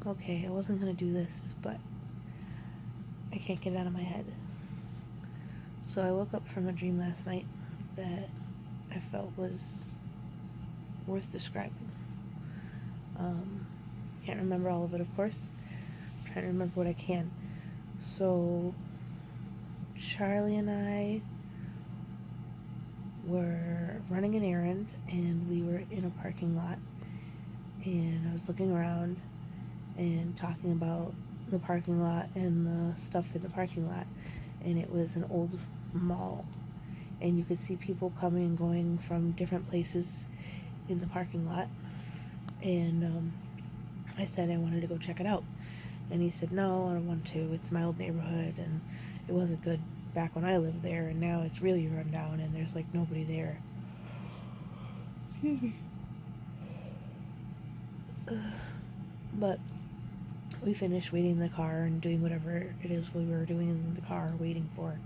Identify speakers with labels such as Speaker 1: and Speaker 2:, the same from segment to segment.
Speaker 1: Okay, I wasn't gonna do this, but I can't get it out of my head. So I woke up from a dream last night that I felt was worth describing. Um, can't remember all of it, of course. I'm trying to remember what I can. So Charlie and I were running an errand, and we were in a parking lot, and I was looking around and talking about the parking lot and the stuff in the parking lot, and it was an old mall, and you could see people coming and going from different places in the parking lot. And I said I wanted to go check it out, and he said, no, I don't want to. It's my old neighborhood, and it wasn't good back when I lived there, and now it's really run down, and there's like nobody there. Excuse me. But we finished waiting in the car and doing whatever it is we were doing in the car waiting for,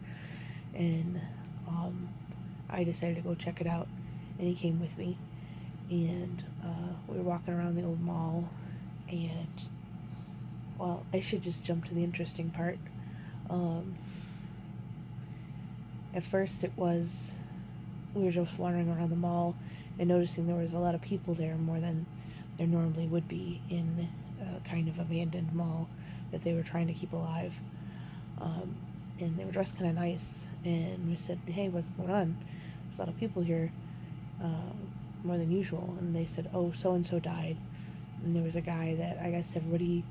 Speaker 1: and I decided to go check it out, and he came with me, and we were walking around the old mall, and well, I should just jump to the interesting part. Um, at first, it was we were just wandering around the mall and noticing there was a lot of people there, more than there normally would be in a kind of abandoned mall that they were trying to keep alive. Um, and they were dressed kind of nice, and we said, hey, what's going on? There's a lot of people here, more than usual. And they said, oh, so and so died. And there was a guy that I guess everybody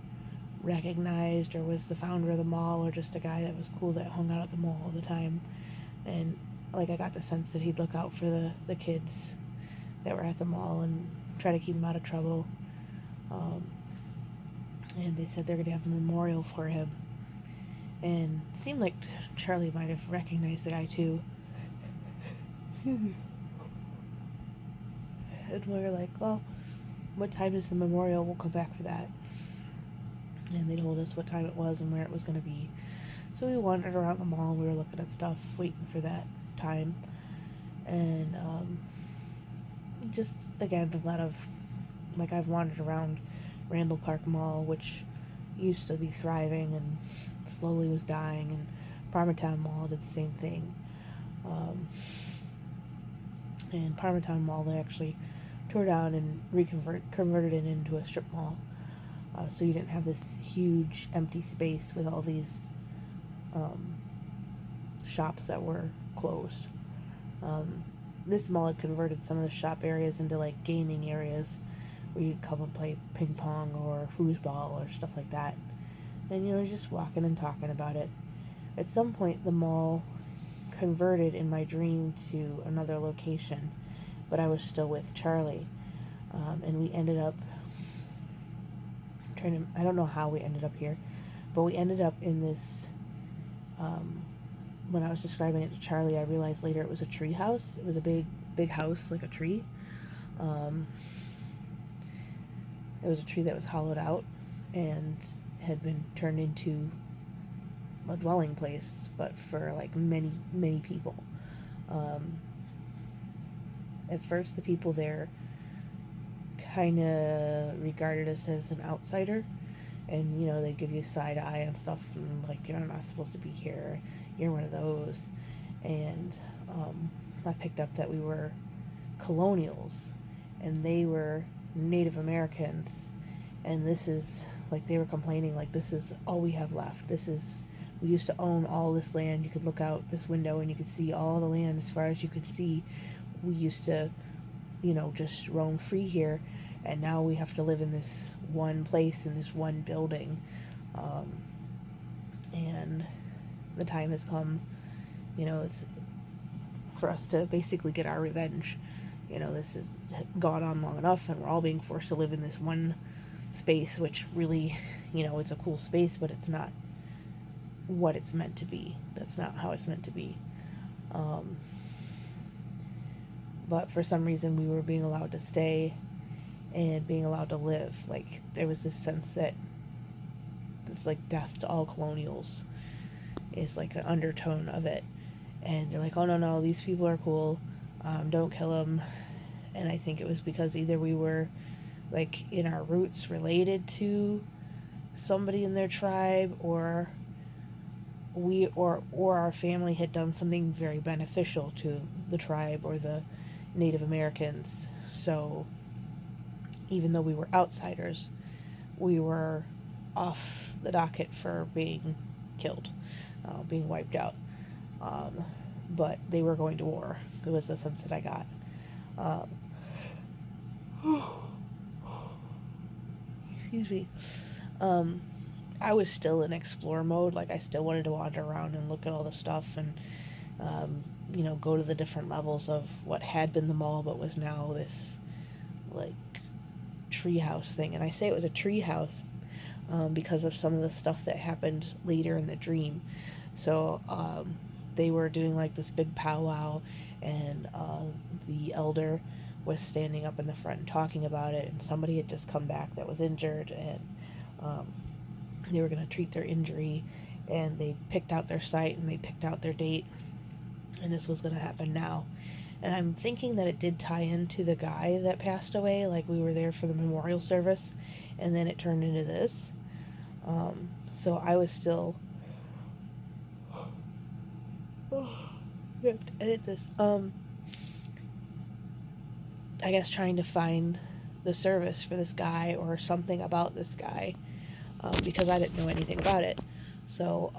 Speaker 1: recognized, or was the founder of the mall, or just a guy that was cool that hung out at the mall all the time. And like I got the sense that he'd look out for the kids that were at the mall and try to keep them out of trouble. Um, and they said they're going to have a memorial for him. And it seemed like Charlie might have recognized the guy too. And we were like, well, what time is the memorial? We'll come back for that. And they told us what time it was and where it was going to be. So we wandered around the mall. We were looking at stuff, waiting for that time. And just, again, a lot of, like, I've wandered around Randall Park Mall, which used to be thriving and slowly was dying, and Parmatown Mall did the same thing. And Parmatown Mall, they actually tore down and converted it into a strip mall. So you didn't have this huge empty space with all these um, shops that were closed. Um, this mall had converted some of the shop areas into like gaming areas where you could come and play ping pong or foosball or stuff like that. And you know, just walking and talking about it. At some point, the mall converted in my dream to another location, but I was still with Charlie. And we ended up I don't know how we ended up here, but we ended up in this. Um, when I was describing it to Charlie, I realized later it was a tree house. It was a big house, like a tree. Um, it was a tree that was hollowed out and had been turned into a dwelling place, but for like many people. Um, at first, the people there kind of regarded us as an outsider, and you know, they give you side eye and stuff, and like, you're not supposed to be here, you're one of those. And I picked up that we were Colonials, and they were Native Americans, and this is like, they were complaining like, this is all we have left. This is, we used to own all this land. You could look out this window and you could see all the land as far as you could see. We used to, you know, just roam free here, and now we have to live in this one place, in this one building. Um, and the time has come, you know, it's for us to basically get our revenge. You know, this has gone on long enough, and we're all being forced to live in this one space, which really, you know, it's a cool space, but it's not what it's meant to be. That's not how it's meant to be. Um, but for some reason, we were being allowed to stay and being allowed to live. Like, there was this sense that it's like death to all colonials is like an undertone of it. And they're like, oh no, no, these people are cool. Don't kill them. And I think it was because either we were like in our roots related to somebody in their tribe, or our family had done something very beneficial to the tribe or the Native Americans. So even though we were outsiders, we were off the docket for being killed, being wiped out. But they were going to war. It was the sense that I got. Excuse me. I was still in explore mode. Like, I still wanted to wander around and look at all the stuff and, go to the different levels of what had been the mall but was now this, like, treehouse thing. And I say it was a treehouse because of some of the stuff that happened later in the dream. So, they were doing, like, this big powwow, and the elder was standing up in the front and talking about it, and somebody had just come back that was injured, and they were going to treat their injury, and they picked out their site and they picked out their date, and this was going to happen now. And I'm thinking that it did tie into the guy that passed away. Like, we were there for the memorial service, and then it turned into this. So I was still I have to edit this. I guess trying to find the service for this guy or something about this guy, because I didn't know anything about it. So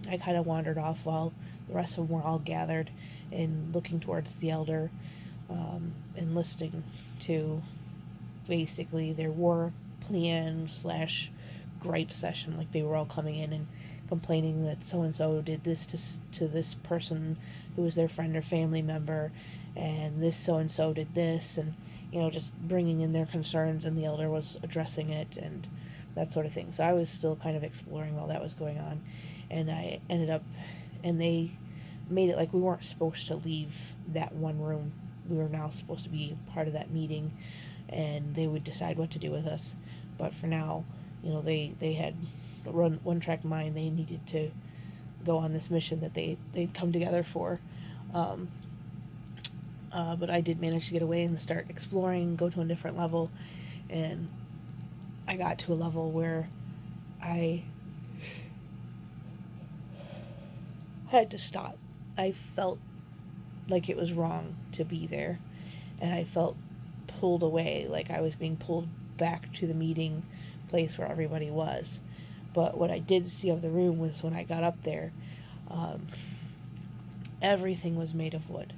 Speaker 1: I kind of wandered off while the rest of them were all gathered and looking towards the elder, and listening to basically their war plan / gripe session. Like, they were all coming in and complaining that so and so did this to this person who was their friend or family member, and this so and so did this, and just bringing in their concerns, and the elder was addressing it and that sort of thing. So I was still kind of exploring while that was going on, and I ended up, and they made it like we weren't supposed to leave that one room. We were now supposed to be part of that meeting, and they would decide what to do with us. But for now, they had run one-track mind. They needed to go on this mission that they'd come together for. But I did manage to get away and start exploring, go to a different level, and I got to a level where I had to stop. I felt like it was wrong to be there, and I felt pulled away, like I was being pulled back to the meeting place where everybody was. But what I did see of the room was when I got up there, everything was made of wood.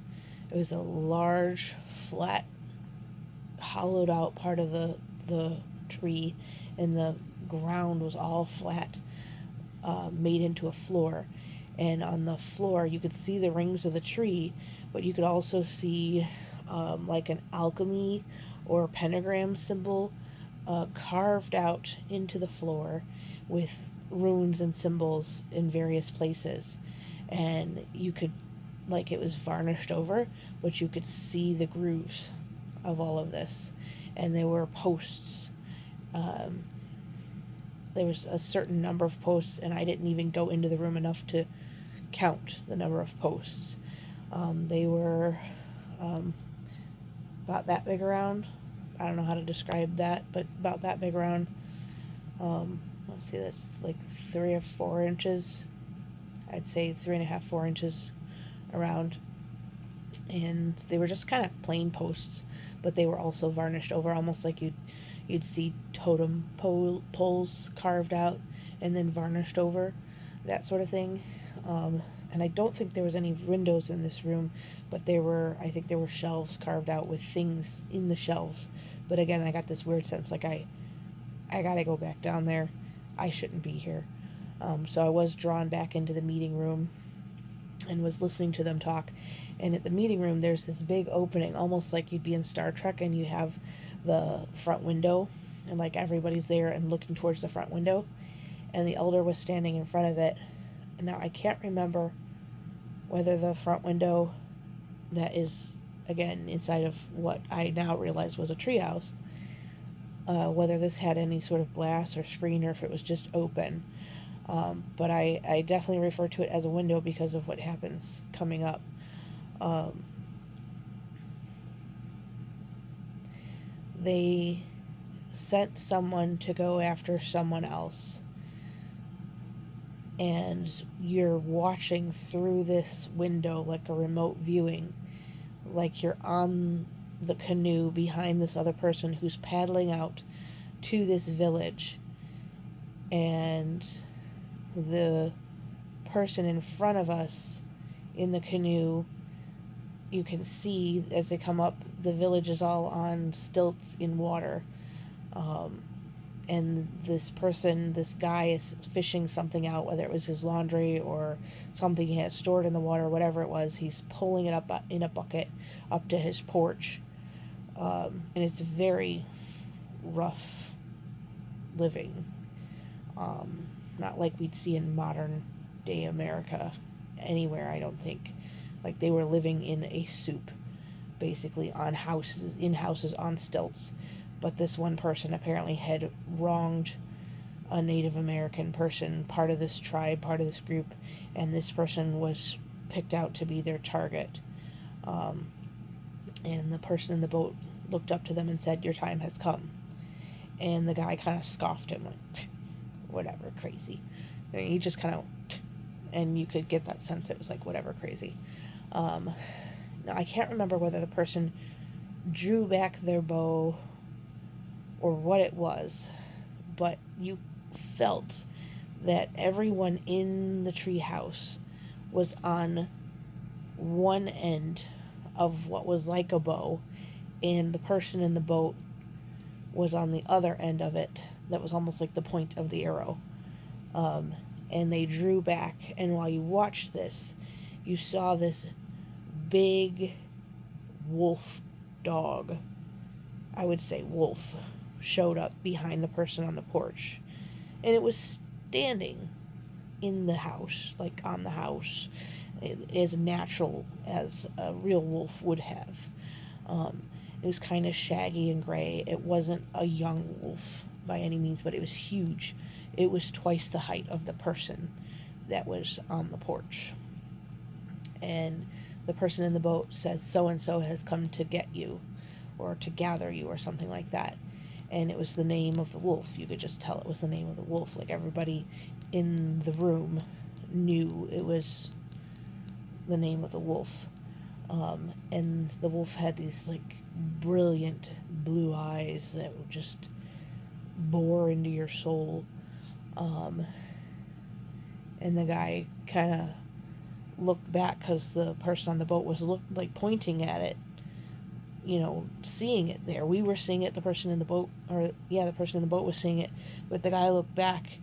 Speaker 1: It was a large, flat, hollowed out part of the tree, and the ground was all flat, made into a floor. And on the floor, you could see the rings of the tree, but you could also see like an alchemy or pentagram symbol carved out into the floor with runes and symbols in various places. And you could, like, it was varnished over, but you could see the grooves of all of this. And there were posts. There was a certain number of posts, and I didn't even go into the room enough to count the number of posts. They were about that big around. I don't know how to describe that, but about that big around. Let's see, that's like 3 or 4 inches. I'd say 3.5, 4 inches around. And they were just kind of plain posts, but they were also varnished over, almost like you'd see totem poles carved out and then varnished over, that sort of thing. And I don't think there was any windows in this room, but I think there were shelves carved out with things in the shelves. But again, I got this weird sense like I gotta go back down there. I shouldn't be here. So I was drawn back into the meeting room and was listening to them talk. And at the meeting room, there's this big opening, almost like you'd be in Star Trek, and you have the front window, and like everybody's there and looking towards the front window. And the elder was standing in front of it. And now I can't remember whether the front window that is, again, inside of what I now realize was a treehouse, whether this had any sort of glass or screen, or if it was just open. But I definitely refer to it as a window because of what happens coming up. They sent someone to go after someone else, and you're watching through this window like a remote viewing, like you're on the canoe behind this other person who's paddling out to this village, and the person in front of us in the canoe, you can see as they come up, the village is all on stilts in water. And this person, this guy, is fishing something out, whether it was his laundry or something he had stored in the water, whatever it was. He's pulling it up in a bucket up to his porch. And it's very rough living. Not like we'd see in modern day America anywhere, I don't think. Like, they were living in a soup, basically, on houses, in houses on stilts. But this one person apparently had wronged a Native American person, part of this tribe, part of this group, and this person was picked out to be their target. And the person in the boat looked up to them and said, "Your time has come." And the guy kind of scoffed him, like, whatever, crazy. I mean, he just kind of, and you could get that sense it was like, whatever, crazy. Now, I can't remember whether the person drew back their bow or what it was, but you felt that everyone in the tree house was on one end of what was like a bow, and the person in the boat was on the other end of it that was almost like the point of the arrow. And they drew back, and while you watched this, you saw this big wolf dog, I would say wolf, showed up behind the person on the porch. And it was standing in the house, like on the house, as natural as a real wolf would have. It was kind of shaggy and gray. It wasn't a young wolf by any means, but it was huge. It was twice the height of the person that was on the porch. And the person in the boat says, "So-and-so has come to get you," or to gather you, or something like that. And it was the name of the wolf. You could just tell it was the name of the wolf. Like, everybody in the room knew it was the name of the wolf. And the wolf had these, like, brilliant blue eyes that would just bore into your soul. And the guy kind of looked back because the person on the boat was pointing at it, seeing it there. We were seeing it, the person in the boat was seeing it, but the guy looked back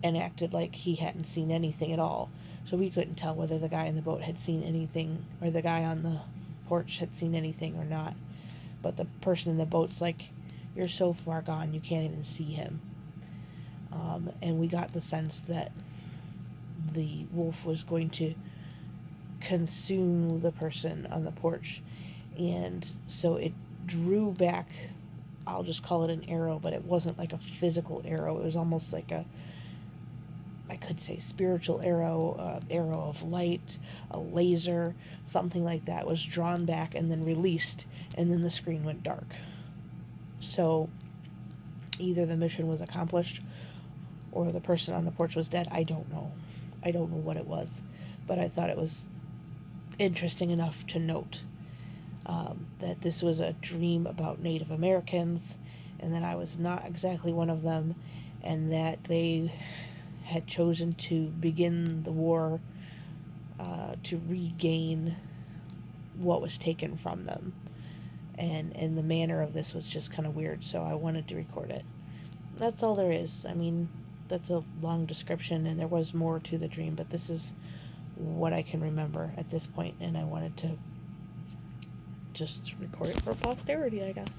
Speaker 1: and acted like he hadn't seen anything at all. So we couldn't tell whether the guy in the boat had seen anything or the guy on the porch had seen anything or not. But the person in the boat's like, "You're so far gone, you can't even see him." And we got the sense that the wolf was going to consume the person on the porch. And so it drew back, I'll just call it an arrow, but it wasn't like a physical arrow. It was almost like I could say spiritual arrow, arrow of light, a laser, something like that was drawn back and then released, and then the screen went dark. So either the mission was accomplished or the person on the porch was dead. I don't know. I don't know what it was, but I thought it was interesting enough to note that this was a dream about Native Americans, and that I was not exactly one of them, and that they had chosen to begin the war to regain what was taken from them. And the manner of this was just kind of weird, so I wanted to record it. That's all there is. I mean, that's a long description, and there was more to the dream, but this is what I can remember at this point, and I wanted to just record it for posterity, I guess.